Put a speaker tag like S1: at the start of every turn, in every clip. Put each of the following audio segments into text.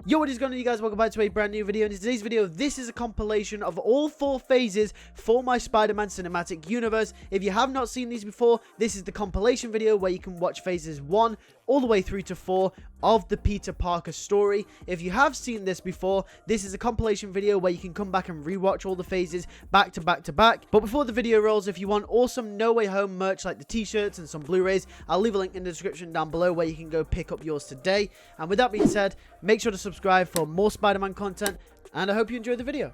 S1: Yo, what is going on, you guys? Welcome back to a brand new video. In today's video, this is a compilation of all 4 phases for my Spider-Man cinematic universe. If you have not seen these before, this is the compilation video where you can watch phases 1 all the way through to 4 of the Peter Parker story. If you have seen this before, this is a compilation video where you can come back and rewatch all the phases back to back to back. But before the video rolls, if you want awesome No Way Home merch like the t-shirts and some Blu-rays, I'll leave a link in the description down below where you can go pick up yours today. And with that being said, make sure to subscribe for more Spider-Man content, and I hope you enjoy the video.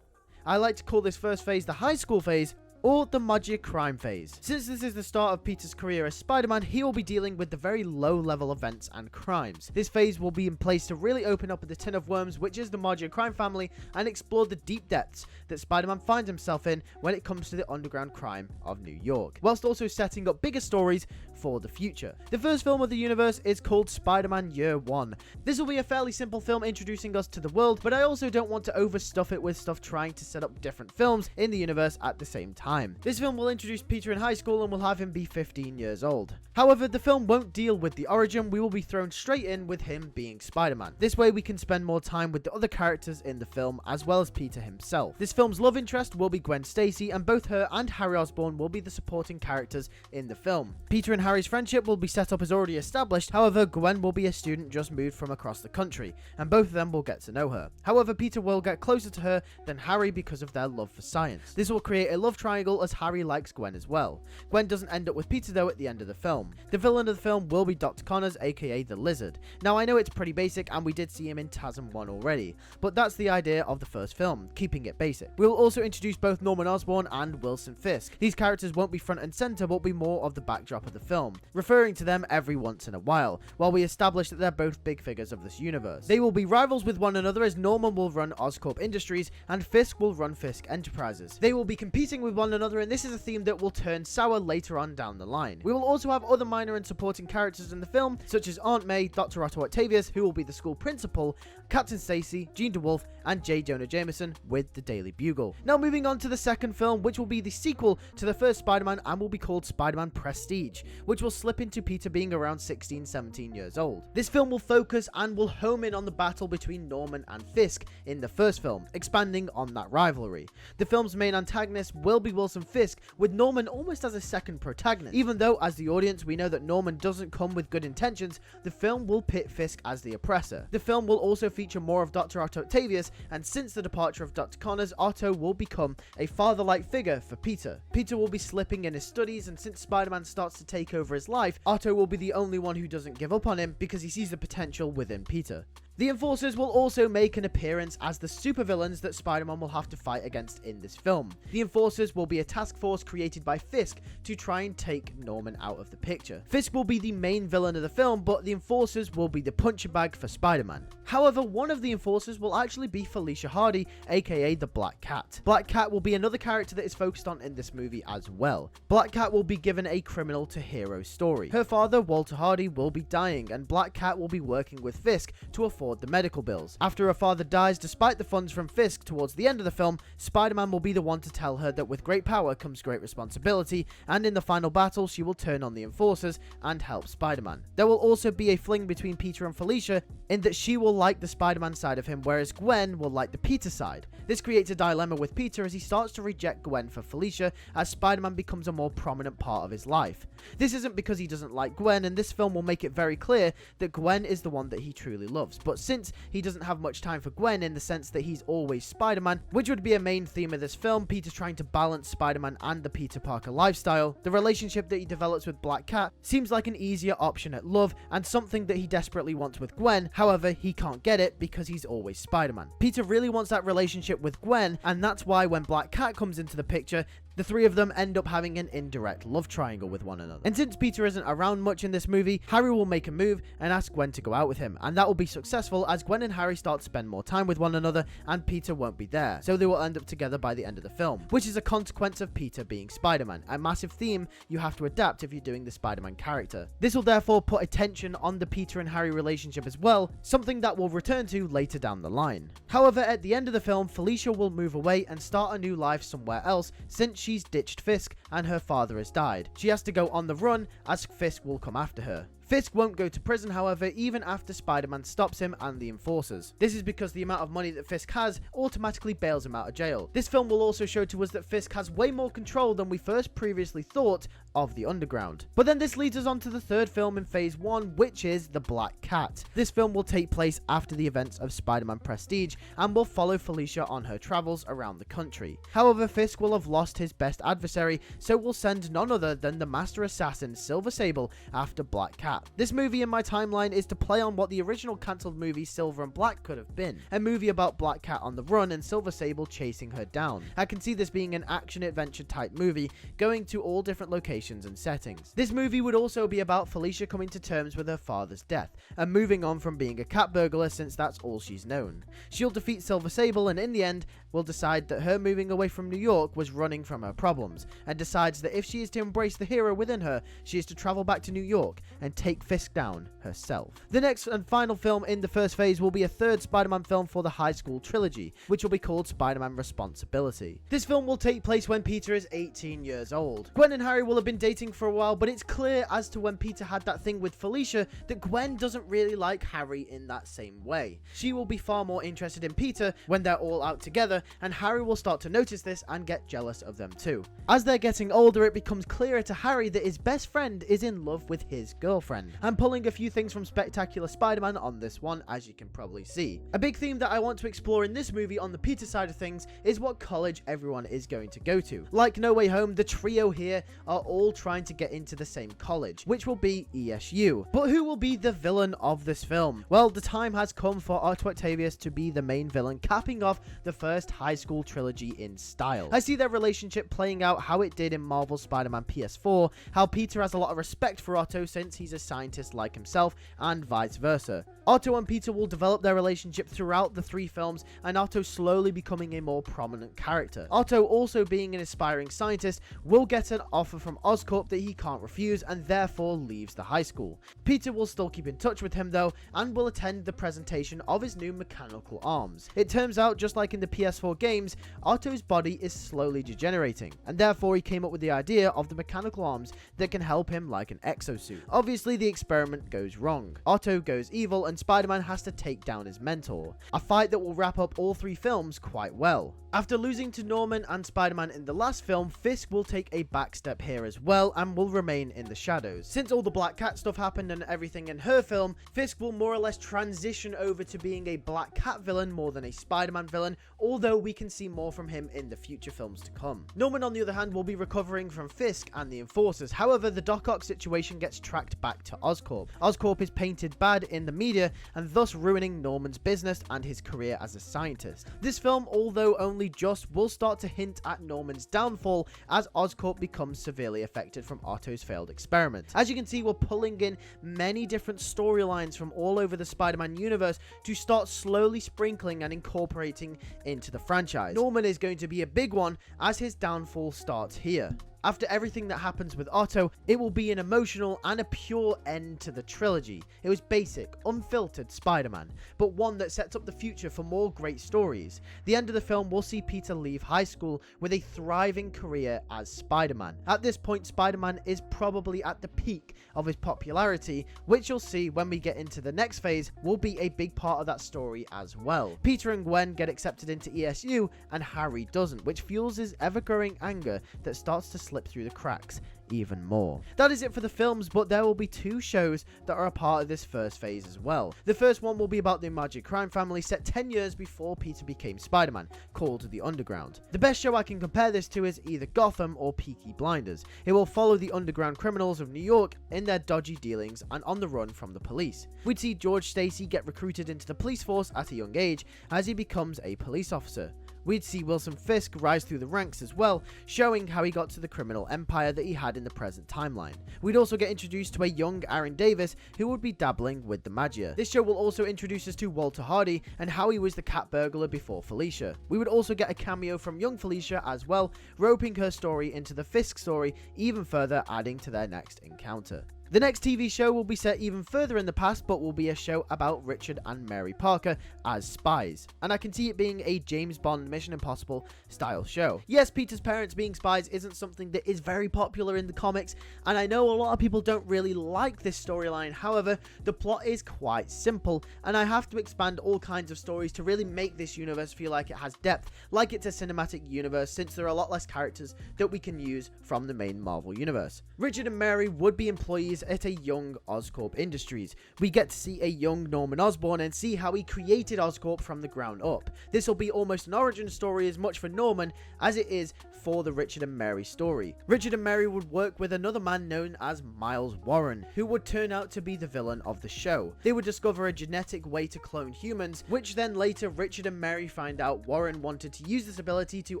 S1: I like to call this first phase the high school phase, or the Magic Crime phase. Since this is the start of Peter's career as Spider-Man, he will be dealing with the very low-level events and crimes. This phase will be in place to really open up the tin of worms, which is the Magic Crime family, and explore the deep depths that Spider-Man finds himself in when it comes to the underground crime of New York, whilst also setting up bigger stories for the future. The first film of the universe is called Spider-Man Year 1. This will be a fairly simple film introducing us to the world, but I also don't want to overstuff it with stuff trying to set up different films in the universe at the same time. This film will introduce Peter in high school and will have him be 15 years old. However, the film won't deal with the origin. We will be thrown straight in with him being Spider-Man. This way we can spend more time with the other characters in the film as well as Peter himself. This film's love interest will be Gwen Stacy, and both her and Harry Osborn will be the supporting characters in the film. Peter and Harry's friendship will be set up as already established. However, Gwen will be a student just moved from across the country, and both of them will get to know her. However, Peter will get closer to her than Harry because of their love for science. This will create a love triangle as Harry likes Gwen as well. Gwen doesn't end up with Peter though at the end of the film. The villain of the film will be Dr. Connors, aka the Lizard. Now I know it's pretty basic and we did see him in TASM 1 already, but that's the idea of the first film, keeping it basic. We will also introduce both Norman Osborn and Wilson Fisk. These characters won't be front and center but will be more of the backdrop of the film, referring to them every once in a while we establish that they're both big figures of this universe. They will be rivals with one another as Norman will run Oscorp Industries and Fisk will run Fisk Enterprises. They will be competing with one another, and this is a theme that will turn sour later on down the line. We will also have other minor and supporting characters in the film, such as Aunt May, Dr. Otto Octavius, who will be the school principal, Captain Stacy, Jean DeWolf, and J. Jonah Jameson with the Daily Bugle. Now moving on to the second film, which will be the sequel to the first Spider-Man and will be called Spider-Man Prestige, which will slip into Peter being around 16-17 years old. This film will focus and will home in on the battle between Norman and Fisk in the first film, expanding on that rivalry. The film's main antagonist will be Wilson Fisk, with Norman almost as a second protagonist. Even though as the audience we know that Norman doesn't come with good intentions, the film will pit Fisk as the oppressor. The film will also feature more of Dr. Otto Octavius, and since the departure of Dr. Connors, Otto will become a father-like figure for Peter. Peter will be slipping in his studies, and since Spider-Man starts to take over his life, Otto will be the only one who doesn't give up on him because he sees the potential within Peter. The Enforcers will also make an appearance as the supervillains that Spider-Man will have to fight against in this film. The Enforcers will be a task force created by Fisk to try and take Norman out of the picture. Fisk will be the main villain of the film, but the Enforcers will be the punching bag for Spider-Man. However, one of the Enforcers will actually be Felicia Hardy, aka the Black Cat. Black Cat will be another character that is focused on in this movie as well. Black Cat will be given a criminal to hero story. Her father, Walter Hardy, will be dying, and Black Cat will be working with Fisk to afford the medical bills. After her father dies, despite the funds from Fisk towards the end of the film, Spider-Man will be the one to tell her that with great power comes great responsibility, and in the final battle she will turn on the Enforcers and help Spider-Man. There will also be a fling between Peter and Felicia in that she will like the Spider-Man side of him, whereas Gwen will like the Peter side. This creates a dilemma with Peter as he starts to reject Gwen for Felicia as Spider-Man becomes a more prominent part of his life. This isn't because he doesn't like Gwen, and this film will make it very clear that Gwen is the one that he truly loves, but since he doesn't have much time for Gwen in the sense that he's always Spider-Man, which would be a main theme of this film, Peter trying to balance Spider-Man and the Peter Parker lifestyle, the relationship that he develops with Black Cat seems like an easier option at love and something that he desperately wants with Gwen. However, he can't get it because he's always Spider-Man. Peter really wants that relationship with Gwen, and that's why when Black Cat comes into the picture, the three of them end up having an indirect love triangle with one another. And since Peter isn't around much in this movie, Harry will make a move and ask Gwen to go out with him, and that will be successful as Gwen and Harry start to spend more time with one another and Peter won't be there, so they will end up together by the end of the film, which is a consequence of Peter being Spider-Man, a massive theme you have to adapt if you're doing the Spider-Man character. This will therefore put attention on the Peter and Harry relationship as well, something that we'll return to later down the line. However, at the end of the film, Felicia will move away and start a new life somewhere else since she's ditched Fisk and her father has died. She has to go on the run as Fisk will come after her. Fisk won't go to prison, however, even after Spider-Man stops him and the enforcers. This is because the amount of money that Fisk has automatically bails him out of jail. This film will also show to us that Fisk has way more control than we first previously thought of the underground. But then this leads us on to the third film in phase 1, which is The Black Cat. This film will take place after the events of Spider-Man Prestige and will follow Felicia on her travels around the country. However, Fisk will have lost his best adversary, so will send none other than the master assassin Silver Sable after Black Cat. This movie in my timeline is to play on what the original cancelled movie Silver and Black could have been, a movie about Black Cat on the run and Silver Sable chasing her down. I can see this being an action-adventure type movie, going to all different locations and settings. This movie would also be about Felicia coming to terms with her father's death, and moving on from being a cat burglar since that's all she's known. She'll defeat Silver Sable and in the end will decide that her moving away from New York was running from her problems, and decides that if she is to embrace the hero within her, she is to travel back to New York and take Fisk down herself. The next and final film in the first phase will be a third Spider-Man film for the high school trilogy, which will be called Spider-Man Responsibility. This film will take place when Peter is 18 years old. Gwen and Harry will have been dating for a while, but it's clear as to when Peter had that thing with Felicia that Gwen doesn't really like Harry in that same way. She will be far more interested in Peter when they're all out together, and Harry will start to notice this and get jealous of them too. As they're getting older, it becomes clearer to Harry that his best friend is in love with his girlfriend. I'm pulling a few things from Spectacular Spider-Man on this one, as you can probably see. A big theme that I want to explore in this movie on the Peter side of things is what college everyone is going to go to. Like No Way Home, the trio here are all trying to get into the same college, which will be ESU. But who will be the villain of this film? Well, the time has come for Otto Octavius to be the main villain, capping off the first high school trilogy in style. I see their relationship playing out how it did in Marvel's Spider-Man PS4, how Peter has a lot of respect for Otto since he's a scientist like himself, and vice versa. Otto and Peter will develop their relationship throughout the 3 films, and Otto slowly becoming a more prominent character. Otto, also being an aspiring scientist, will get an offer from Oscorp that he can't refuse and therefore leaves the high school. Peter will still keep in touch with him though, and will attend the presentation of his new mechanical arms. It turns out, just like in the PS4 games, Otto's body is slowly degenerating, and therefore he came up with the idea of the mechanical arms that can help him like an exosuit. Obviously the experiment goes wrong. Otto goes evil and Spider-Man has to take down his mentor. A fight that will wrap up all 3 films quite well. After losing to Norman and Spider-Man in the last film, Fisk will take a backstep here as well and will remain in the shadows. Since all the Black Cat stuff happened and everything in her film, Fisk will more or less transition over to being a Black Cat villain more than a Spider-Man villain, although we can see more from him in the future films to come. Norman, on the other hand, will be recovering from Fisk and the enforcers. However, the Doc Ock situation gets tracked back to Oscorp. Oscorp is painted bad in the media and thus ruining Norman's business and his career as a scientist. This film, although only just, will start to hint at Norman's downfall as Oscorp becomes severely affected from Otto's failed experiment. As you can see, we're pulling in many different storylines from all over the Spider-Man universe to start slowly sprinkling and incorporating into the franchise. Norman is going to be a big one as his downfall starts here. After everything that happens with Otto, it will be an emotional and a pure end to the trilogy. It was basic, unfiltered Spider-Man, but one that sets up the future for more great stories. The end of the film will see Peter leave high school with a thriving career as Spider-Man. At this point, Spider-Man is probably at the peak of his popularity, which you'll see when we get into the next phase will be a big part of that story as well. Peter and Gwen get accepted into ESU and Harry doesn't, which fuels his ever-growing anger that starts to slip through the cracks even more. That is it for the films, but there will be 2 shows that are a part of this first phase as well. The first one will be about the Magic crime family set 10 years before Peter became Spider-Man, called The Underground. The best show I can compare this to is either Gotham or Peaky Blinders. It will follow the underground criminals of New York in their dodgy dealings and on the run from the police. We'd see Gwen Stacy get recruited into the police force at a young age as he becomes a police officer. We'd see Wilson Fisk rise through the ranks as well, showing how he got to the criminal empire that he had in the present timeline. We'd also get introduced to a young Aaron Davis who would be dabbling with the magia. This show will also introduce us to Walter Hardy and how he was the cat burglar before Felicia. We would also get a cameo from young Felicia as well, roping her story into the Fisk story even further, adding to their next encounter. The next TV show will be set even further in the past, but will be a show about Richard and Mary Parker as spies, and I can see it being a James Bond Mission Impossible style show. Yes, Peter's parents being spies isn't something that is very popular in the comics, and I know a lot of people don't really like this storyline. However, the plot is quite simple, and I have to expand all kinds of stories to really make this universe feel like it has depth, like it's a cinematic universe, since there are a lot less characters that we can use from the main Marvel universe. Richard and Mary would be employees at a young Oscorp Industries. We get to see a young Norman Osborn and see how he created Oscorp from the ground up. This will be almost an origin story as much for Norman as it is for the Richard and Mary story. Richard and Mary would work with another man known as Miles Warren, who would turn out to be the villain of the show. They would discover a genetic way to clone humans, which then later Richard and Mary find out Warren wanted to use this ability to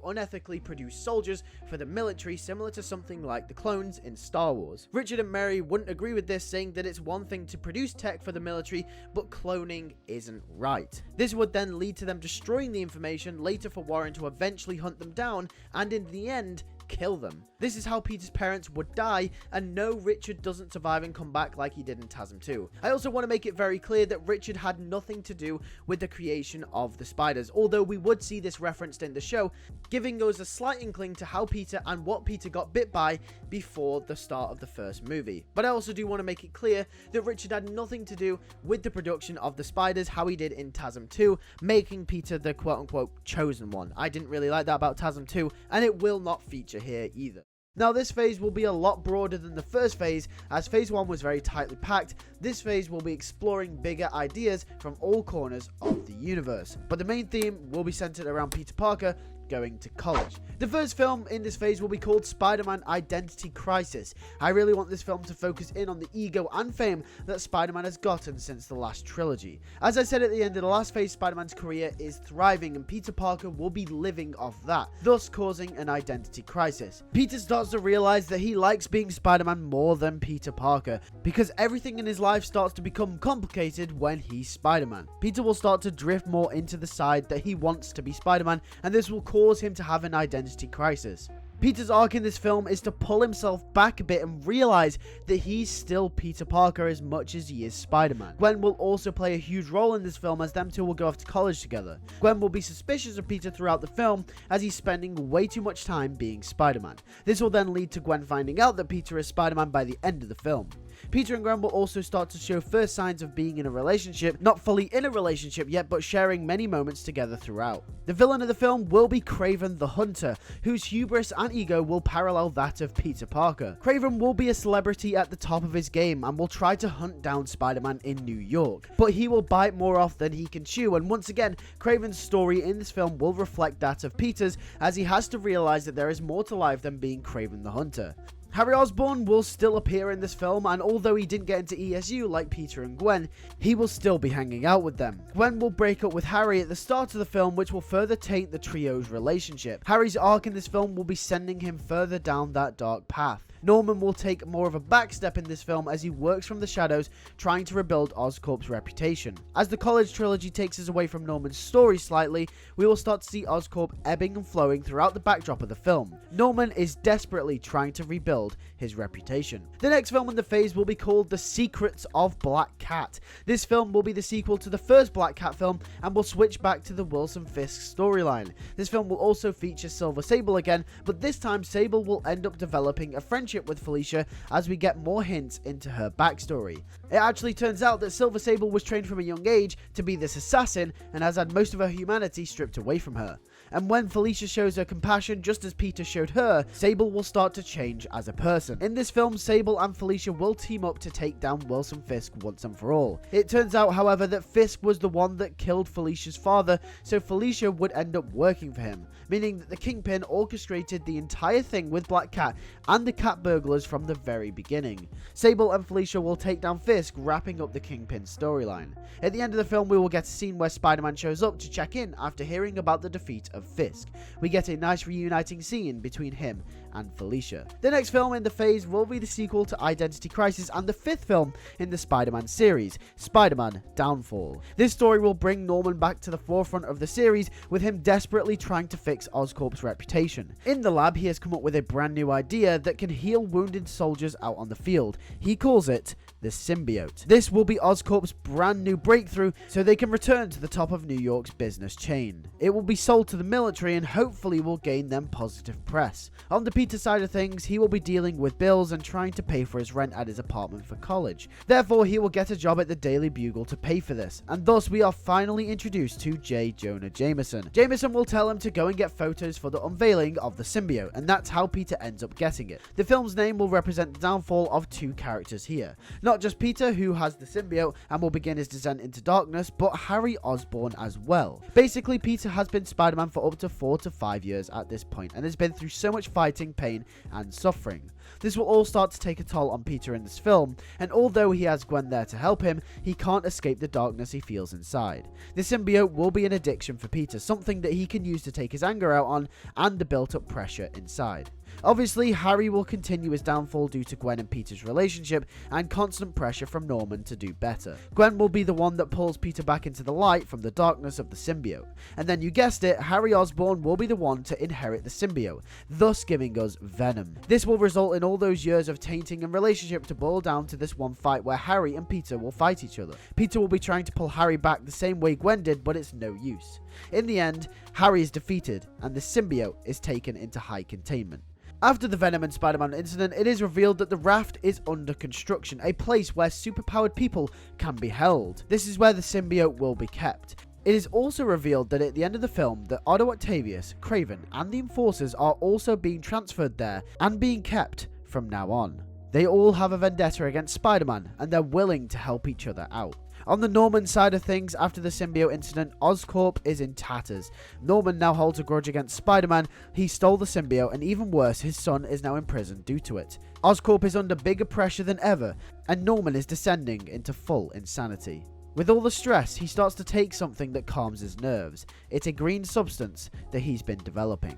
S1: unethically produce soldiers for the military, similar to something like the clones in Star Wars. Richard and Mary wouldn't agree with this, saying that it's one thing to produce tech for the military, but cloning isn't right. This would then lead to them destroying the information, later for Warren to eventually hunt them down, and in the end, kill them. This is how Peter's parents would die, and no, Richard doesn't survive and come back like he did in TASM 2. I also want to make it very clear that Richard had nothing to do with the creation of the spiders, although we would see this referenced in the show, giving us a slight inkling to how Peter and what Peter got bit by before the start of the first movie. But I also do want to make it clear that Richard had nothing to do with the production of the spiders, how he did in TASM 2, making Peter the quote-unquote chosen one. I didn't really like that about TASM 2, and it will not feature here either. Now, this phase will be a lot broader than the first phase, as phase 1 was very tightly packed. This phase will be exploring bigger ideas from all corners of the universe, but the main theme will be centered around Peter Parker going to college. The first film in this phase will be called Spider-Man Identity Crisis. I really want this film to focus in on the ego and fame that Spider-Man has gotten since the last trilogy. As I said at the end of the last phase, Spider-Man's career is thriving and Peter Parker will be living off that, thus causing an identity crisis. Peter starts to realize that he likes being Spider-Man more than Peter Parker, because everything in his life starts to become complicated when he's Spider-Man. Peter will start to drift more into the side that he wants to be Spider-Man, and this will cause him to have an identity crisis. Peter's arc in this film is to pull himself back a bit and realize that he's still Peter Parker as much as he is Spider-Man. Gwen will also play a huge role in this film, as them two will go off to college together. Gwen will be suspicious of Peter throughout the film, as he's spending way too much time being Spider-Man. This will then lead to Gwen finding out that Peter is Spider-Man by the end of the film. Peter and Gwen will also start to show first signs of being in a relationship, not fully in a relationship yet, but sharing many moments together throughout. The villain of the film will be Kraven the Hunter, whose hubris and ego will parallel that of Peter Parker. Kraven will be a celebrity at the top of his game and will try to hunt down Spider-Man in New York, but he will bite more off than he can chew, and once again, Kraven's story in this film will reflect that of Peter's, as he has to realize that there is more to life than being Kraven the Hunter. Harry Osborn will still appear in this film, and although he didn't get into ESU like Peter and Gwen, he will still be hanging out with them. Gwen will break up with Harry at the start of the film, which will further taint the trio's relationship. Harry's arc in this film will be sending him further down that dark path. Norman will take more of a backstep in this film as he works from the shadows, trying to rebuild Oscorp's reputation. As the college trilogy takes us away from Norman's story slightly, we will start to see Oscorp ebbing and flowing throughout the backdrop of the film. Norman is desperately trying to rebuild his reputation. The next film in the phase will be called The Secrets of Black Cat. This film will be the sequel to the first Black Cat film and will switch back to the Wilson Fisk storyline. This film will also feature Silver Sable again, but this time Sable will end up developing a friendship with Felicia as we get more hints into her backstory. It actually turns out that Silver Sable was trained from a young age to be this assassin and has had most of her humanity stripped away from her. And when Felicia shows her compassion just as Peter showed her, Sable will start to change as a person. In this film, Sable and Felicia will team up to take down Wilson Fisk once and for all. It turns out, however, that Fisk was the one that killed Felicia's father, so Felicia would end up working for him, meaning that the Kingpin orchestrated the entire thing with Black Cat and the cat burglars from the very beginning. Sable and Felicia will take down Fisk, wrapping up the Kingpin storyline. At the end of the film, we will get a scene where Spider-Man shows up to check in after hearing about the defeat of of Fisk. We get a nice reuniting scene between him and Felicia. The next film in the phase will be the sequel to Identity Crisis and the 5th film in the Spider-Man series, Spider-Man Downfall. This story will bring Norman back to the forefront of the series, with him desperately trying to fix Oscorp's reputation. In the lab, he has come up with a brand new idea that can heal wounded soldiers out on the field. He calls it the symbiote. This will be Oscorp's brand new breakthrough, so they can return to the top of New York's business chain. It will be sold to the military and hopefully will gain them positive press. On the Peter side of things, he will be dealing with bills and trying to pay for his rent at his apartment for college. Therefore, he will get a job at the Daily Bugle to pay for this, and thus we are finally introduced to J. Jonah Jameson. Jameson will tell him to go and get photos for the unveiling of the symbiote, and that's how Peter ends up getting it. The film's name will represent the downfall of two characters here. Not just Peter, who has the symbiote and will begin his descent into darkness, but Harry Osborn as well. Basically, Peter has been Spider-Man for up to 4 to 5 years at this point, and has been through so much fighting, pain, and suffering. This will all start to take a toll on Peter in this film, and although he has Gwen there to help him, he can't escape the darkness he feels inside. The symbiote will be an addiction for Peter, something that he can use to take his anger out on and the built-up pressure inside. Obviously, Harry will continue his downfall due to Gwen and Peter's relationship and constant pressure from Norman to do better. Gwen will be the one that pulls Peter back into the light from the darkness of the symbiote. And then you guessed it, Harry Osborn will be the one to inherit the symbiote, thus giving us Venom. This will result in all those years of tainting and relationship to boil down to this one fight where Harry and Peter will fight each other. Peter will be trying to pull Harry back the same way Gwen did, but it's no use. In the end, Harry is defeated and the symbiote is taken into high containment. After the Venom and Spider-Man incident, it is revealed that the Raft is under construction, a place where superpowered people can be held. This is where the symbiote will be kept. It is also revealed that at the end of the film that Otto Octavius, Kraven, and the Enforcers are also being transferred there and being kept from now on. They all have a vendetta against Spider-Man and they're willing to help each other out. On the Norman side of things, after the symbiote incident, Oscorp is in tatters. Norman now holds a grudge against Spider-Man. He stole the symbiote, and even worse, his son is now in prison due to it. Oscorp is under bigger pressure than ever, and Norman is descending into full insanity. With all the stress, he starts to take something that calms his nerves. It's a green substance that he's been developing.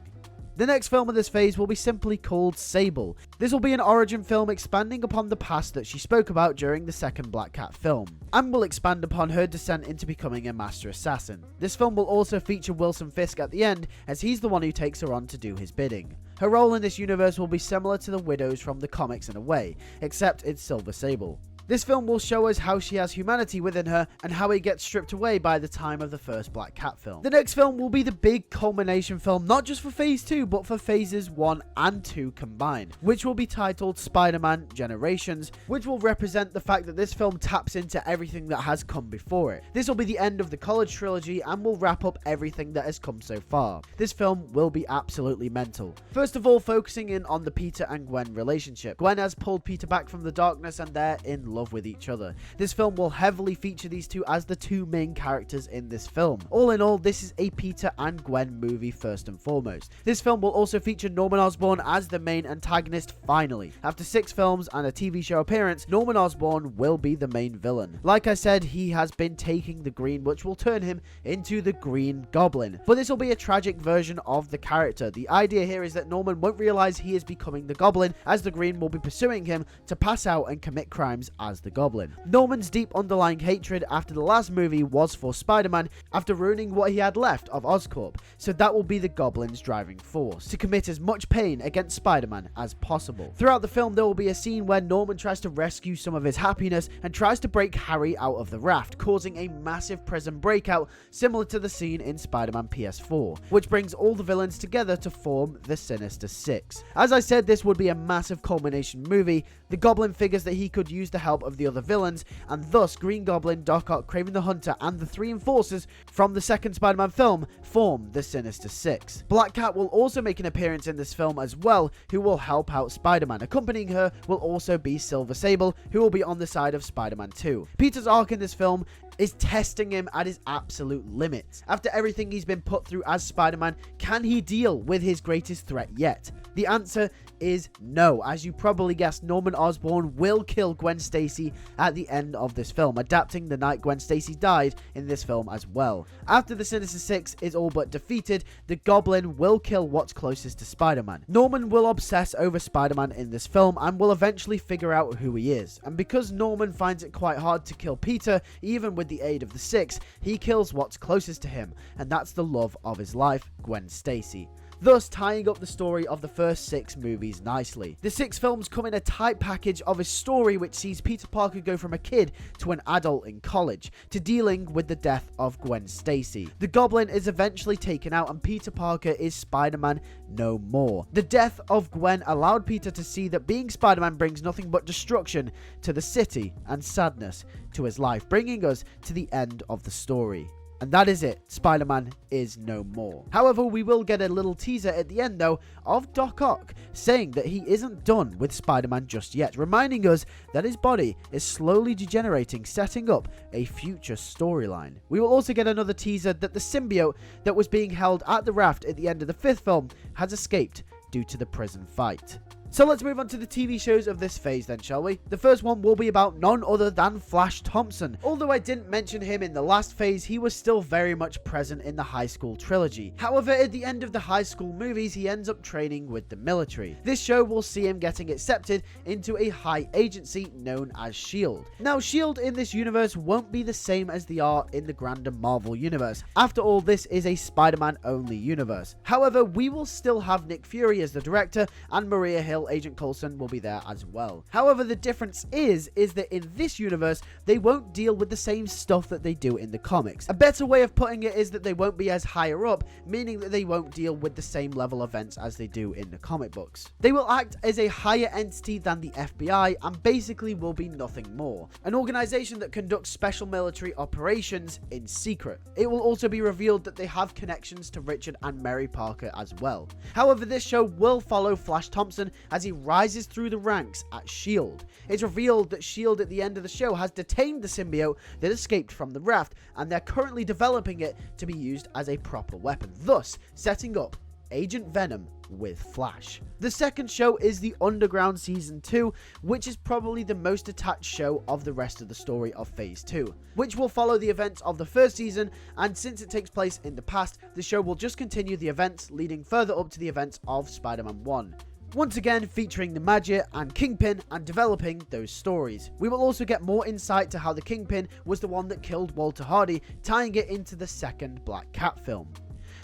S1: The next film of this phase will be simply called SABLE. This will be an origin film expanding upon the past that she spoke about during the second Black Cat film, and will expand upon her descent into becoming a master assassin. This film will also feature Wilson Fisk at the end, as he's the one who takes her on to do his bidding. Her role in this universe will be similar to the Widows from the comics in a way, except it's Silver Sable. This film will show us how she has humanity within her and how it gets stripped away by the time of the first Black Cat film. The next film will be the big culmination film, not just for phase 2 but for phases 1 and 2 combined, which will be titled Spider-Man Generations, which will represent the fact that this film taps into everything that has come before it. This will be the end of the college trilogy and will wrap up everything that has come so far. This film will be absolutely mental. First of all, focusing in on the Peter and Gwen relationship. Gwen has pulled Peter back from the darkness and they're in love with each other. This film will heavily feature these two as the two main characters in this film. All in all, this is a Peter and Gwen movie first and foremost. This film will also feature Norman Osborn as the main antagonist finally. After 6 films and a TV show appearance, Norman Osborn will be the main villain. Like I said, he has been taking the green, which will turn him into the Green Goblin. But this will be a tragic version of the character. The idea here is that Norman won't realize he is becoming the Goblin, as the Green will be pursuing him to pass out and commit crimes as the Goblin. Norman's deep underlying hatred after the last movie was for Spider-Man after ruining what he had left of Oscorp, so that will be the Goblin's driving force, to commit as much pain against Spider-Man as possible. Throughout the film, there will be a scene where Norman tries to rescue some of his happiness and tries to break Harry out of the raft, causing a massive prison breakout similar to the scene in Spider-Man PS4, which brings all the villains together to form the Sinister Six. As I said, this would be a massive culmination movie. The Goblin figures that he could use the help of the other villains, and thus Green Goblin, Doc Ock, Kraven the Hunter, and the 3 Enforcers from the second Spider-Man film form the Sinister Six. Black Cat will also make an appearance in this film as well, who will help out Spider-Man. Accompanying her will also be Silver Sable, who will be on the side of Spider-Man 2. Peter's arc in this film is testing him at his absolute limits. After everything he's been put through as Spider-Man, can he deal with his greatest threat yet? The answer is no. As you probably guessed, Norman Osborn will kill Gwen Stacy at the end of this film, adapting the night Gwen Stacy died in this film as well. After the Sinister Six is all but defeated, the Goblin will kill what's closest to Spider-Man. Norman will obsess over Spider-Man in this film and will eventually figure out who he is. And because Norman finds it quite hard to kill Peter, even with the aid of the Six, he kills what's closest to him, and that's the love of his life, Gwen Stacy, thus tying up the story of the first 6 movies nicely. The 6 films come in a tight package of a story which sees Peter Parker go from a kid to an adult in college, to dealing with the death of Gwen Stacy. The Goblin is eventually taken out and Peter Parker is Spider-Man no more. The death of Gwen allowed Peter to see that being Spider-Man brings nothing but destruction to the city and sadness to his life, bringing us to the end of the story. And that is it. Spider-Man is no more. However, we will get a little teaser at the end, though, of Doc Ock saying that he isn't done with Spider-Man just yet, reminding us that his body is slowly degenerating, setting up a future storyline. We will also get another teaser that the symbiote that was being held at the raft at the end of the 5th film has escaped due to the prison fight. So let's move on to the TV shows of this phase then, shall we? The first one will be about none other than Flash Thompson. Although I didn't mention him in the last phase, he was still very much present in the high school trilogy. However, at the end of the high school movies, he ends up training with the military. This show will see him getting accepted into a high agency known as S.H.I.E.L.D. Now, S.H.I.E.L.D. in this universe won't be the same as they are in the grander Marvel universe. After all, this is a Spider-Man only universe. However, we will still have Nick Fury as the director, and Maria Hill, Agent Coulson, will be there as well. However, the difference is that in this universe, they won't deal with the same stuff that they do in the comics. A better way of putting it is that they won't be as higher up, meaning that they won't deal with the same level events as they do in the comic books. They will act as a higher entity than the FBI and basically will be nothing more. An organization that conducts special military operations in secret. It will also be revealed that they have connections to Richard and Mary Parker as well. However, this show will follow Flash Thompson as he rises through the ranks at S.H.I.E.L.D. It's revealed that S.H.I.E.L.D. at the end of the show has detained the symbiote that escaped from the raft, and they're currently developing it to be used as a proper weapon, thus setting up Agent Venom with Flash. The second show is The Underground Season 2, which is probably the most attached show of the rest of the story of Phase 2, which will follow the events of the first season, and since it takes place in the past, the show will just continue the events leading further up to the events of Spider-Man 1. Once again featuring the Magic and Kingpin and developing those stories. We will also get more insight to how the Kingpin was the one that killed Walter Hardy, tying it into the second Black Cat film.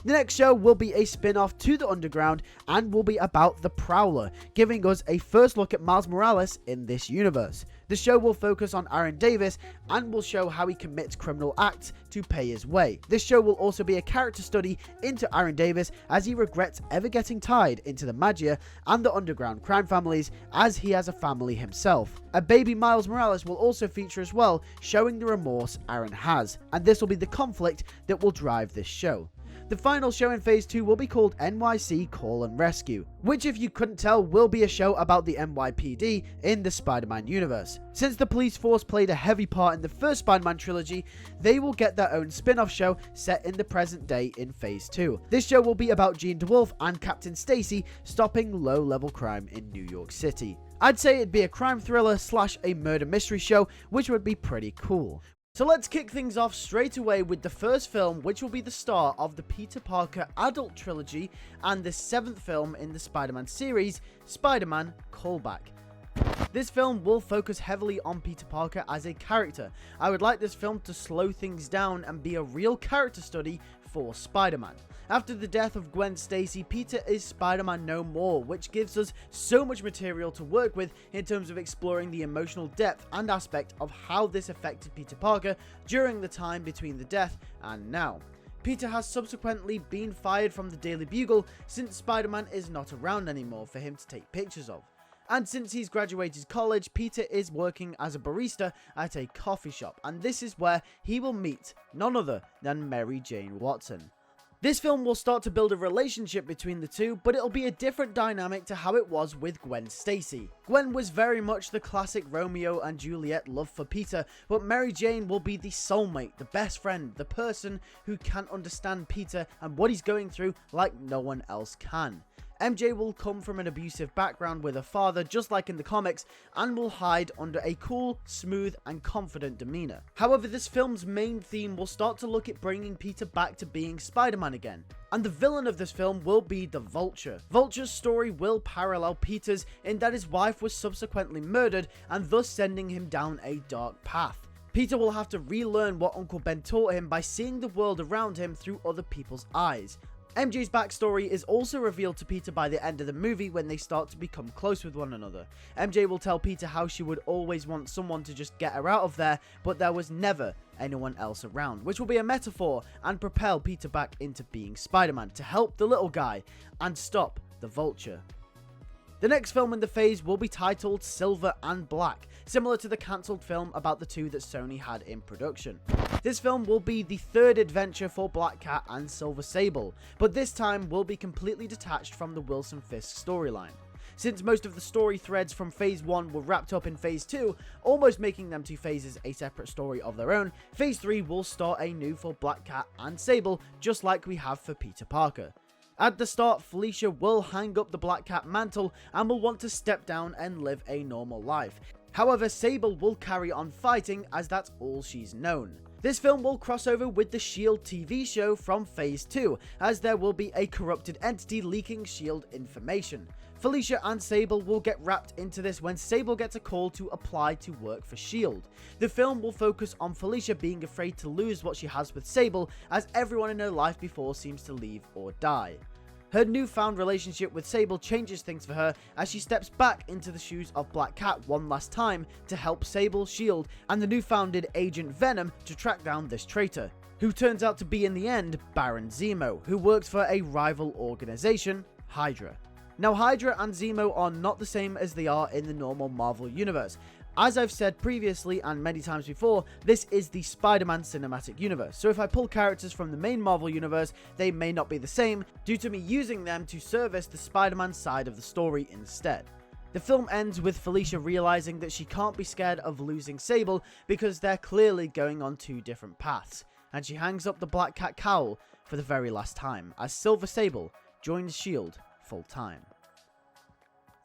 S1: The next show will be a spin-off to The Underground and will be about the Prowler, giving us a first look at Miles Morales in this universe. The show will focus on Aaron Davis and will show how he commits criminal acts to pay his way. This show will also be a character study into Aaron Davis as he regrets ever getting tied into the Magia and the underground crime families, as he has a family himself. A baby Miles Morales will also feature as well, showing the remorse Aaron has, and this will be the conflict that will drive this show. The final show in Phase 2 will be called NYC Call and Rescue, which, if you couldn't tell, will be a show about the NYPD in the Spider-Man universe. Since the police force played a heavy part in the first Spider-Man trilogy, they will get their own spin-off show set in the present day in Phase 2. This show will be about Jean DeWolf and Captain Stacy stopping low-level crime in New York City. I'd say it'd be a crime thriller / a murder mystery show, which would be pretty cool. So let's kick things off straight away with the first film, which will be the start of the Peter Parker adult trilogy and the 7th film in the Spider-Man series, Spider-Man Callback. This film will focus heavily on Peter Parker as a character. I would like this film to slow things down and be a real character study for Spider-Man. After the death of Gwen Stacy, Peter is Spider-Man no more, which gives us so much material to work with in terms of exploring the emotional depth and aspect of how this affected Peter Parker during the time between the death and now. Peter has subsequently been fired from the Daily Bugle since Spider-Man is not around anymore for him to take pictures of. And since he's graduated college, Peter is working as a barista at a coffee shop, and this is where he will meet none other than Mary Jane Watson. This film will start to build a relationship between the two, but it'll be a different dynamic to how it was with Gwen Stacy. Gwen was very much the classic Romeo and Juliet love for Peter, but Mary Jane will be the soulmate, the best friend, the person who can understand Peter and what he's going through like no one else can. MJ will come from an abusive background with her father, just like in the comics, and will hide under a cool, smooth, and confident demeanor. However, this film's main theme will start to look at bringing Peter back to being Spider-Man again. And the villain of this film will be the Vulture. Vulture's story will parallel Peter's in that his wife was subsequently murdered and thus sending him down a dark path. Peter will have to relearn what Uncle Ben taught him by seeing the world around him through other people's eyes. MJ's backstory is also revealed to Peter by the end of the movie when they start to become close with one another. MJ will tell Peter how she would always want someone to just get her out of there, but there was never anyone else around, which will be a metaphor and propel Peter back into being Spider-Man to help the little guy and stop the Vulture. The next film in the phase will be titled Silver and Black, similar to the cancelled film about the two that Sony had in production. This film will be the third adventure for Black Cat and Silver Sable, but this time will be completely detached from the Wilson Fisk storyline. Since most of the story threads from Phase 1 were wrapped up in Phase 2, almost making them two phases a separate story of their own, Phase 3 will start anew for Black Cat and Sable, just like we have for Peter Parker. At the start, Felicia will hang up the Black Cat mantle and will want to step down and live a normal life. However, Sable will carry on fighting as that's all she's known. This film will cross over with the S.H.I.E.L.D. TV show from Phase 2, as there will be a corrupted entity leaking S.H.I.E.L.D. information. Felicia and Sable will get wrapped into this when Sable gets a call to apply to work for S.H.I.E.L.D. The film will focus on Felicia being afraid to lose what she has with Sable, as everyone in her life before seems to leave or die. Her newfound relationship with Sable changes things for her as she steps back into the shoes of Black Cat one last time to help Sable, S.H.I.E.L.D. and the new-founded agent Venom to track down this traitor, who turns out to be in the end Baron Zemo, who works for a rival organization, Hydra. Now, Hydra and Zemo are not the same as they are in the normal Marvel universe. As I've said previously and many times before, this is the Spider-Man cinematic universe, so if I pull characters from the main Marvel universe, they may not be the same, due to me using them to service the Spider-Man side of the story instead. The film ends with Felicia realizing that she can't be scared of losing Sable because they're clearly going on two different paths, and she hangs up the Black Cat cowl for the very last time, as Silver Sable joins S.H.I.E.L.D. full time.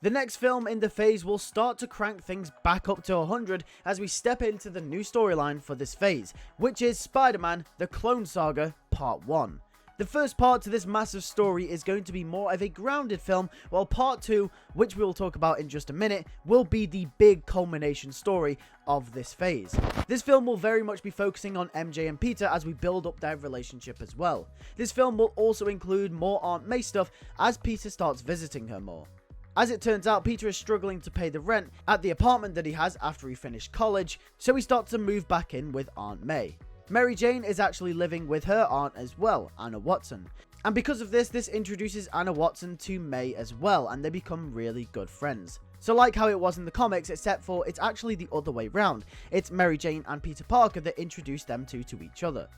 S1: The next film in the phase will start to crank things back up to 100 as we step into the new storyline for this phase, which is Spider-Man: The Clone Saga Part 1. The first part to this massive story is going to be more of a grounded film, while Part 2, which we will talk about in just a minute, will be the big culmination story of this phase. This film will very much be focusing on MJ and Peter as we build up their relationship as well. This film will also include more Aunt May stuff as Peter starts visiting her more. As it turns out, Peter is struggling to pay the rent at the apartment that he has after he finished college, so he starts to move back in with Aunt May. Mary Jane is actually living with her aunt as well, Anna Watson. And because of this, this introduces Anna Watson to May as well, and they become really good friends. So like how it was in the comics, except for it's actually the other way round. It's Mary Jane and Peter Parker that introduce them two to each other.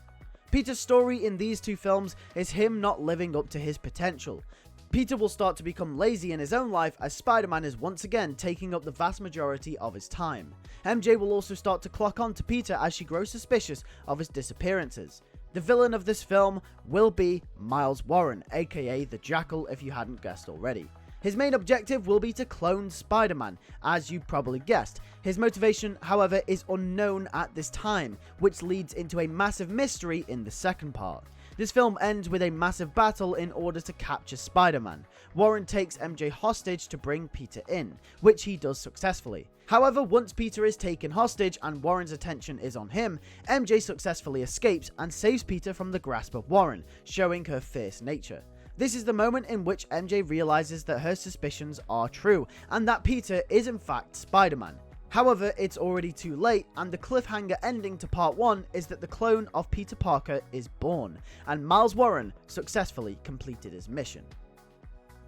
S1: Peter's story in these two films is him not living up to his potential. Peter will start to become lazy in his own life as Spider-Man is once again taking up the vast majority of his time. MJ will also start to clock on to Peter as she grows suspicious of his disappearances. The villain of this film will be Miles Warren, aka the Jackal if you hadn't guessed already. His main objective will be to clone Spider-Man, as you probably guessed. His motivation, however, is unknown at this time, which leads into a massive mystery in the second part. This film ends with a massive battle in order to capture Spider-Man. Warren takes MJ hostage to bring Peter in, which he does successfully. However, once Peter is taken hostage and Warren's attention is on him, MJ successfully escapes and saves Peter from the grasp of Warren, showing her fierce nature. This is the moment in which MJ realizes that her suspicions are true, and that Peter is in fact Spider-Man. However, it's already too late, and the cliffhanger ending to Part 1 is that the clone of Peter Parker is born, and Miles Warren successfully completed his mission.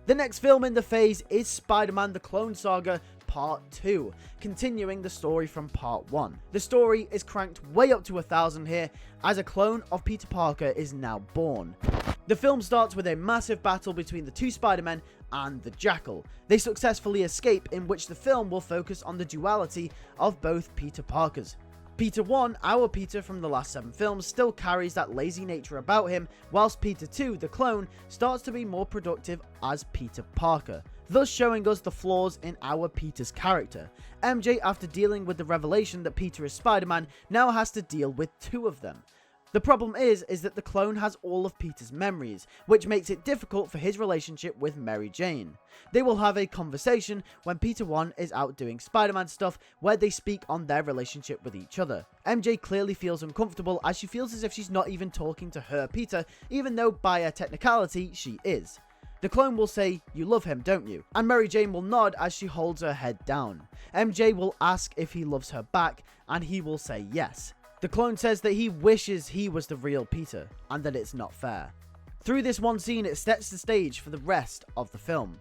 S1: The next film in the phase is Spider-Man: The Clone Saga Part 2, continuing the story from Part 1. The story is cranked way up to 1000 here, as a clone of Peter Parker is now born. The film starts with a massive battle between the two Spider-Men and the Jackal. They successfully escape, in which the film will focus on the duality of both Peter Parkers. Peter 1, our Peter from the last 7 films, still carries that lazy nature about him, whilst Peter 2, the clone, starts to be more productive as Peter Parker, thus showing us the flaws in our Peter's character. MJ, after dealing with the revelation that Peter is Spider-Man, now has to deal with 2 of them. The problem is that the clone has all of Peter's memories, which makes it difficult for his relationship with Mary Jane. They will have a conversation when Peter 1 is out doing Spider-Man stuff, where they speak on their relationship with each other. MJ clearly feels uncomfortable, as she feels as if she's not even talking to her Peter, even though by a technicality she is. The clone will say, "You love him, don't you?" And Mary Jane will nod as she holds her head down. MJ will ask if he loves her back, and he will say yes. The clone says that he wishes he was the real Peter, and that it's not fair. Through this one scene, it sets the stage for the rest of the film.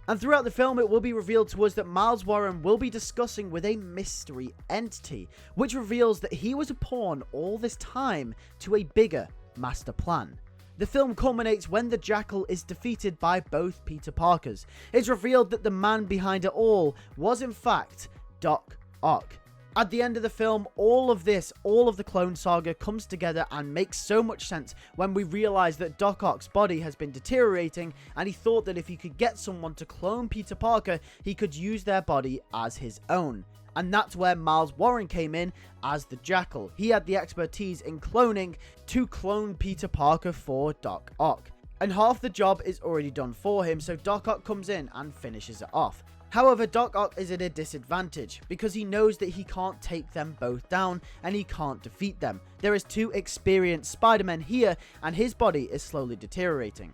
S1: And throughout the film, it will be revealed to us that Miles Warren will be discussing with a mystery entity, which reveals that he was a pawn all this time to a bigger master plan. The film culminates when the Jackal is defeated by both Peter Parkers. It's revealed that the man behind it all was in fact Doc Ock. At the end of the film, all of the clone saga comes together and makes so much sense when we realize that Doc Ock's body has been deteriorating, and he thought that if he could get someone to clone Peter Parker, he could use their body as his own. And that's where Miles Warren came in as the Jackal. He had the expertise in cloning to clone Peter Parker for Doc Ock. And half the job is already done for him, so Doc Ock comes in and finishes it off. However, Doc Ock is at a disadvantage, because he knows that he can't take them both down, and he can't defeat them. There is 2 experienced Spider-Men here, and his body is slowly deteriorating.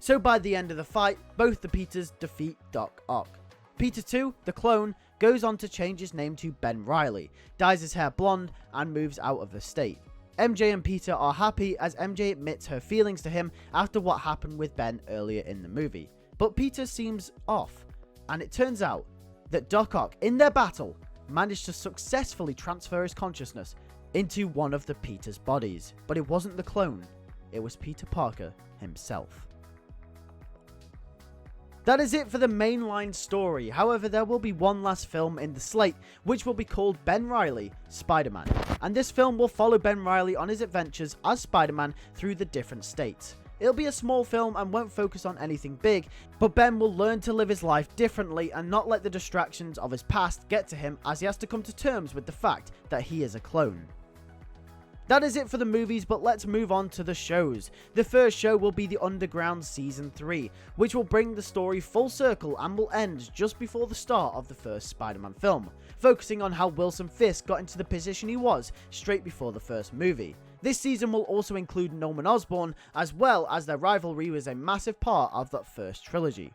S1: So by the end of the fight, both the Peters defeat Doc Ock. Peter 2, the clone, goes on to change his name to Ben Reilly, dyes his hair blonde, and moves out of the state. MJ and Peter are happy, as MJ admits her feelings to him after what happened with Ben earlier in the movie. But Peter seems off. And it turns out that Doc Ock, in their battle, managed to successfully transfer his consciousness into one of the Peter's bodies. But it wasn't the clone, it was Peter Parker himself. That is it for the mainline story. However, there will be one last film in the slate, which will be called Ben Reilly, Spider-Man. And this film will follow Ben Reilly on his adventures as Spider-Man through the different states. It'll be a small film and won't focus on anything big, but Ben will learn to live his life differently and not let the distractions of his past get to him, as he has to come to terms with the fact that he is a clone. That is it for the movies, but let's move on to the shows. The first show will be The Underground Season 3, which will bring the story full circle and will end just before the start of the first Spider-Man film, focusing on how Wilson Fisk got into the position he was straight before the first movie. This season will also include Norman Osborn, as well as their rivalry was a massive part of that first trilogy.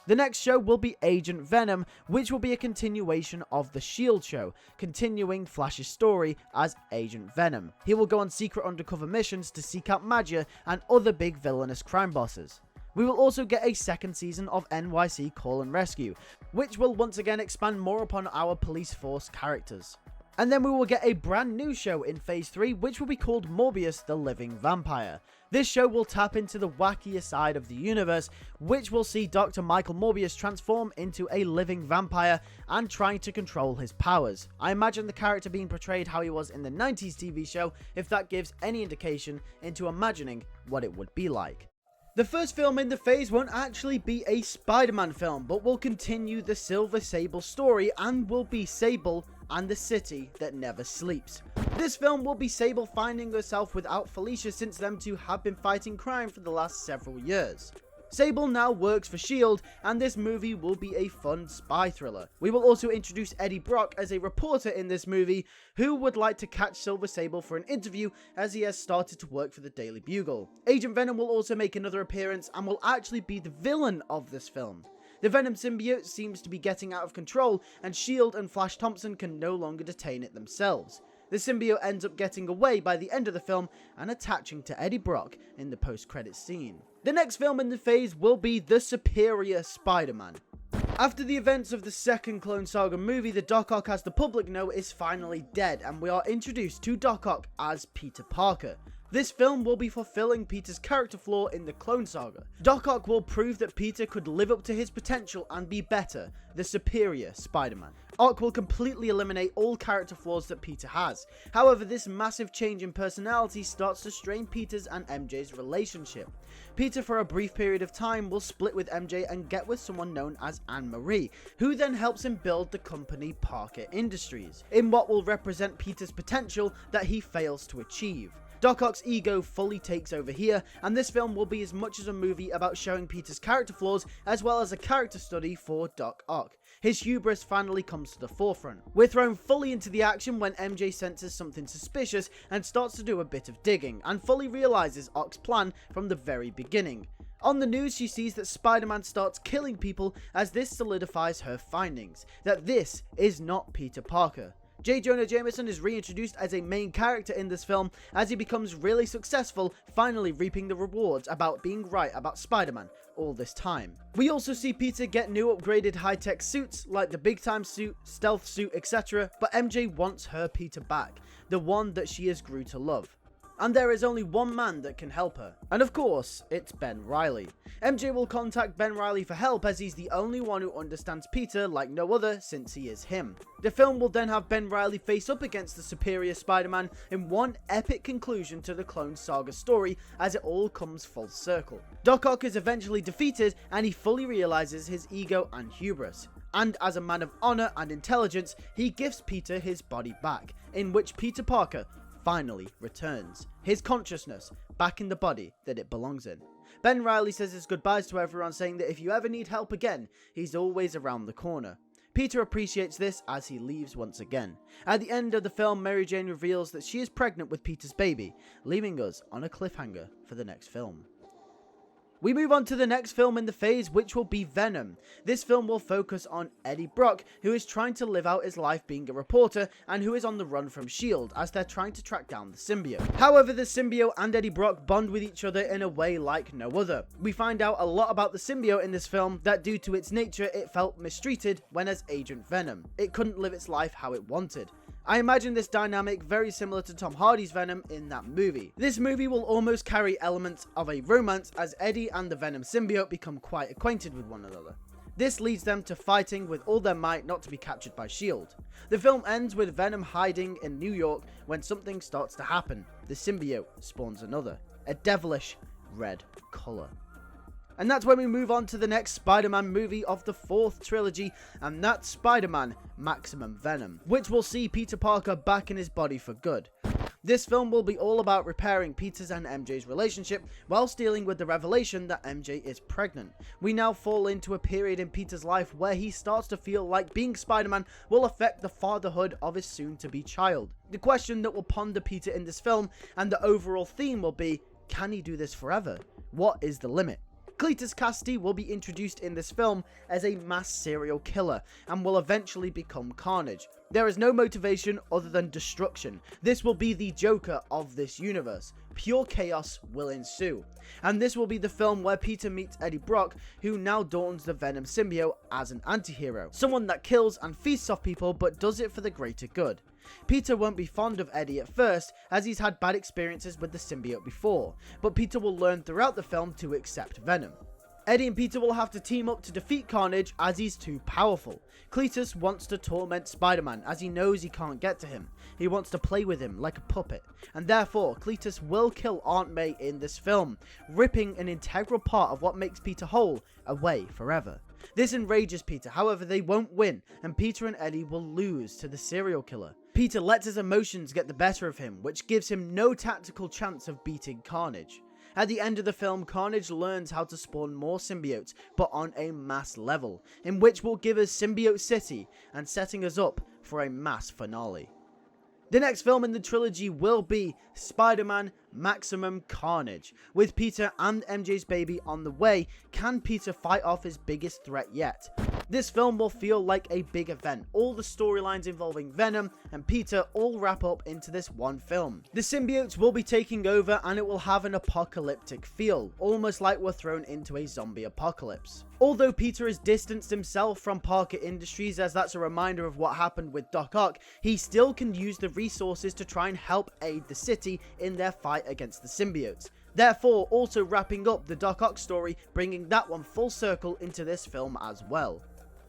S1: The next show will be Agent Venom, which will be a continuation of the S.H.I.E.L.D. show, continuing Flash's story as Agent Venom. He will go on secret undercover missions to seek out Magia and other big villainous crime bosses. We will also get a second season of NYC Call and Rescue, which will once again expand more upon our police force characters. And then we will get a brand new show in Phase 3, which will be called Morbius the Living Vampire. This show will tap into the wackier side of the universe, which will see Dr. Michael Morbius transform into a living vampire and trying to control his powers. I imagine the character being portrayed how he was in the 90s TV show, if that gives any indication into imagining what it would be like. The first film in the phase won't actually be a Spider-Man film, but will continue the Silver Sable story and will be Sable and the City That Never Sleeps. This film will be Sable finding herself without Felicia, since them two have been fighting crime for the last several years. Sable now works for S.H.I.E.L.D., and this movie will be a fun spy thriller. We will also introduce Eddie Brock as a reporter in this movie, who would like to catch Silver Sable for an interview, as he has started to work for the Daily Bugle. Agent Venom will also make another appearance and will actually be the villain of this film. The Venom symbiote seems to be getting out of control, and S.H.I.E.L.D. and Flash Thompson can no longer detain it themselves. The symbiote ends up getting away by the end of the film and attaching to Eddie Brock in the post-credits scene. The next film in the phase will be The Superior Spider-Man. After the events of the second Clone Saga movie, the Doc Ock, as the public know, is finally dead, and we are introduced to Doc Ock as Peter Parker. This film will be fulfilling Peter's character flaw in the Clone Saga. Doc Ock will prove that Peter could live up to his potential and be better, the superior Spider-Man. Ock will completely eliminate all character flaws that Peter has. However, this massive change in personality starts to strain Peter's and MJ's relationship. Peter, for a brief period of time, will split with MJ and get with someone known as Anne-Marie, who then helps him build the company Parker Industries, in what will represent Peter's potential that he fails to achieve. Doc Ock's ego fully takes over here, and this film will be as much as a movie about showing Peter's character flaws as well as a character study for Doc Ock. His hubris finally comes to the forefront. We're thrown fully into the action when MJ senses something suspicious and starts to do a bit of digging, and fully realizes Ock's plan from the very beginning. On the news, she sees that Spider-Man starts killing people, as this solidifies her findings, that this is not Peter Parker. J. Jonah Jameson is reintroduced as a main character in this film as he becomes really successful, finally reaping the rewards about being right about Spider-Man all this time. We also see Peter get new upgraded high-tech suits like the big time suit, stealth suit, etc. But MJ wants her Peter back, the one that she has grew to love. And there is only one man that can help her. And of course, it's Ben Reilly. MJ will contact Ben Reilly for help as he's the only one who understands Peter like no other since he is him. The film will then have Ben Reilly face up against the superior Spider-Man in one epic conclusion to the Clone Saga story as it all comes full circle. Doc Ock is eventually defeated and he fully realizes his ego and hubris. And as a man of honor and intelligence, he gives Peter his body back, in which Peter Parker finally returns, his consciousness back in the body that it belongs in. Ben Reilly says his goodbyes to everyone, saying that if you ever need help again, he's always around the corner. Peter appreciates this as he leaves once again. At the end of the film, Mary Jane reveals that she is pregnant with Peter's baby, leaving us on a cliffhanger for the next film. We move on to the next film in the phase, which will be Venom. This film will focus on Eddie Brock, who is trying to live out his life being a reporter and who is on the run from S.H.I.E.L.D. as they're trying to track down the symbiote. However, the symbiote and Eddie Brock bond with each other in a way like no other. We find out a lot about the symbiote in this film, that due to its nature it felt mistreated when as Agent Venom. It couldn't live its life how it wanted. I imagine this dynamic very similar to Tom Hardy's Venom in that movie. This movie will almost carry elements of a romance as Eddie and the Venom symbiote become quite acquainted with one another. This leads them to fighting with all their might not to be captured by S.H.I.E.L.D. The film ends with Venom hiding in New York when something starts to happen. The symbiote spawns another, a devilish red colour. And that's when we move on to the next Spider-Man movie of the fourth trilogy, and that's Spider-Man Maximum Venom, which will see Peter Parker back in his body for good. This film will be all about repairing Peter's and MJ's relationship whilst dealing with the revelation that MJ is pregnant. We now fall into a period in Peter's life where he starts to feel like being Spider-Man will affect the fatherhood of his soon-to-be child. The question that will ponder Peter in this film and the overall theme will be, can he do this forever? What is the limit? Cletus Kasady will be introduced in this film as a mass serial killer and will eventually become Carnage. There is no motivation other than destruction. This will be the Joker of this universe. Pure chaos will ensue. And this will be the film where Peter meets Eddie Brock, who now dawns the Venom symbiote as an anti-hero. Someone that kills and feasts off people but does it for the greater good. Peter won't be fond of Eddie at first, as he's had bad experiences with the symbiote before, but Peter will learn throughout the film to accept Venom. Eddie and Peter will have to team up to defeat Carnage as he's too powerful. Cletus wants to torment Spider-Man as he knows he can't get to him. He wants to play with him like a puppet, and therefore Cletus will kill Aunt May in this film, ripping an integral part of what makes Peter whole away forever. This enrages Peter, however they won't win, and Peter and Eddie will lose to the serial killer. Peter lets his emotions get the better of him, which gives him no tactical chance of beating Carnage. At the end of the film, Carnage learns how to spawn more symbiotes, but on a mass level, in which will give us Symbiote City, and setting us up for a mass finale. The next film in the trilogy will be Spider-Man Maximum Carnage. With Peter and MJ's baby on the way, can Peter fight off his biggest threat yet? This film will feel like a big event. All the storylines involving Venom and Peter all wrap up into this one film. The symbiotes will be taking over and it will have an apocalyptic feel, almost like we're thrown into a zombie apocalypse. Although Peter has distanced himself from Parker Industries, as that's a reminder of what happened with Doc Ock, he still can use the resources to try and help aid the city in their fight against the symbiotes. Therefore, also wrapping up the Doc Ock story, bringing that one full circle into this film as well.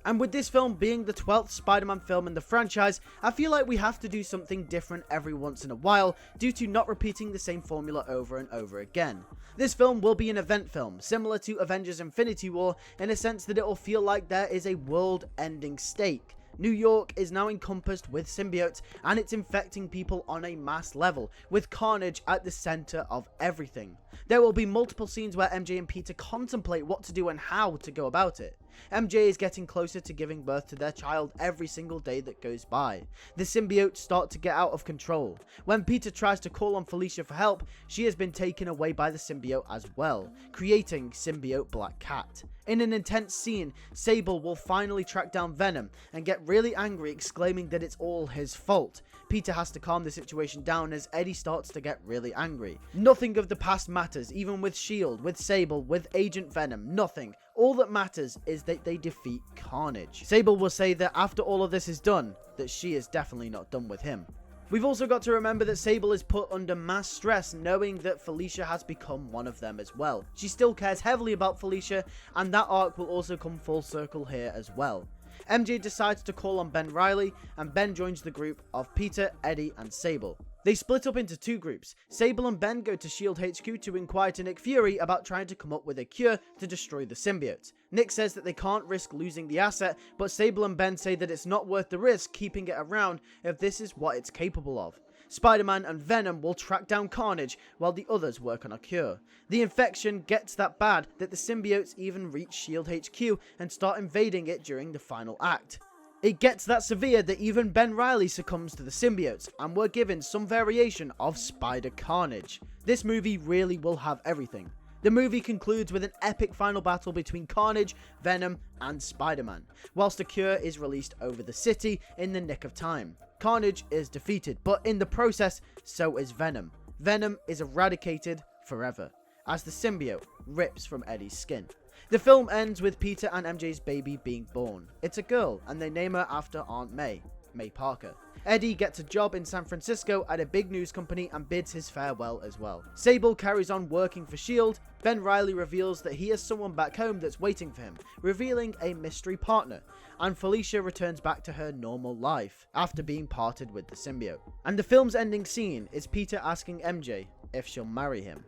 S1: And with this film being the 12th Spider-Man film in the franchise, I feel like we have to do something different every once in a while due to not repeating the same formula over and over again. This film will be an event film, similar to Avengers Infinity War, in a sense that it will feel like there is a world-ending stake. New York is now encompassed with symbiotes and it's infecting people on a mass level, with Carnage at the center of everything. There will be multiple scenes where MJ and Peter contemplate what to do and how to go about it. MJ is getting closer to giving birth to their child every single day that goes by. The symbiotes start to get out of control. When Peter tries to call on Felicia for help, she has been taken away by the symbiote as well, creating Symbiote Black Cat. In an intense scene, SABLE will finally track down Venom and get really angry, exclaiming that it's all his fault. Peter has to calm the situation down as Eddie starts to get really angry. Nothing of the past matters, even with S.H.I.E.L.D., with SABLE, with Agent Venom, nothing. All that matters is that they defeat Carnage. SABLE will say that after all of this is done, that she is definitely not done with him. We've also got to remember that SABLE is put under mass stress knowing that Felicia has become one of them as well. She still cares heavily about Felicia, and that arc will also come full circle here as well. MJ decides to call on Ben Reilly, and Ben joins the group of Peter, Eddie, and SABLE. They split up into two groups. SABLE and Ben go to S.H.I.E.L.D. HQ to inquire to Nick Fury about trying to come up with a cure to destroy the symbiotes. Nick says that they can't risk losing the asset, but SABLE and Ben say that it's not worth the risk keeping it around if this is what it's capable of. Spider-Man and Venom will track down Carnage while the others work on a cure. The infection gets that bad that the symbiotes even reach S.H.I.E.L.D. HQ and start invading it during the final act. It gets that severe that even Ben Reilly succumbs to the symbiotes, and we're given some variation of Spider Carnage. This movie really will have everything. The movie concludes with an epic final battle between Carnage, Venom, and Spider-Man, whilst a cure is released over the city in the nick of time. Carnage is defeated, but in the process, so is Venom. Venom is eradicated forever, as the symbiote rips from Eddie's skin. The film ends with Peter and MJ's baby being born. It's a girl, and they name her after Aunt May, May Parker. Eddie gets a job in San Francisco at a big news company and bids his farewell as well. SABLE carries on working for S.H.I.E.L.D. Ben Reilly reveals that he has someone back home that's waiting for him, revealing a mystery partner. And Felicia returns back to her normal life after being parted with the symbiote. And the film's ending scene is Peter asking MJ if she'll marry him,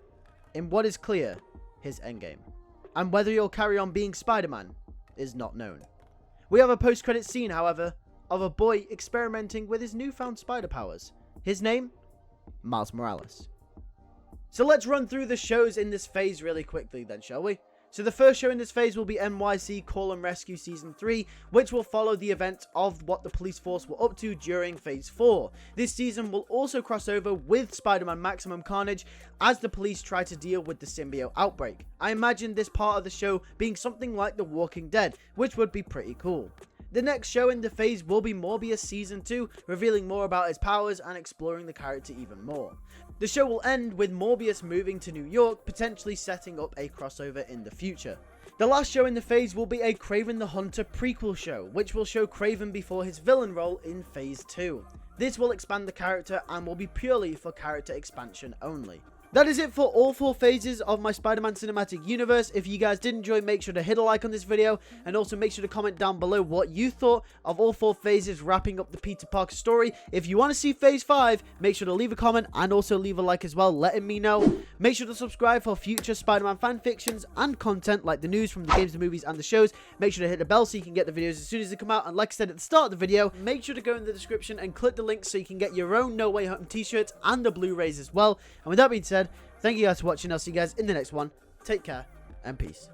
S1: in what is clear, his endgame. And whether he'll carry on being Spider-Man is not known. We have a post-credits scene, however, of a boy experimenting with his newfound spider powers. His name? Miles Morales. So let's run through the shows in this phase really quickly then, shall we? So the first show in this phase will be NYC Call and Rescue Season 3, which will follow the events of what the police force were up to during Phase 4. This season will also cross over with Spider-Man Maximum Carnage as the police try to deal with the symbiote outbreak. I imagine this part of the show being something like The Walking Dead, which would be pretty cool. The next show in the phase will be Morbius Season 2, revealing more about his powers and exploring the character even more. The show will end with Morbius moving to New York, potentially setting up a crossover in the future. The last show in the phase will be a Kraven the Hunter prequel show, which will show Kraven before his villain role in Phase 2. This will expand the character and will be purely for character expansion only. That is it for all 4 phases of my Spider-Man Cinematic Universe. If you guys did enjoy, make sure to hit a like on this video, and also make sure to comment down below what you thought of all 4 phases wrapping up the Peter Parker story. If you want to see Phase 5, make sure to leave a comment and also leave a like as well, letting me know. Make sure to subscribe for future Spider-Man fanfictions and content like the news from the games, the movies, and the shows. Make sure to hit the bell so you can get the videos as soon as they come out, and like I said at the start of the video, make sure to go in the description and click the link so you can get your own No Way Home t-shirts and the Blu-rays as well. And with that being said, thank you guys for watching. I'll see you guys in the next one. Take care and peace.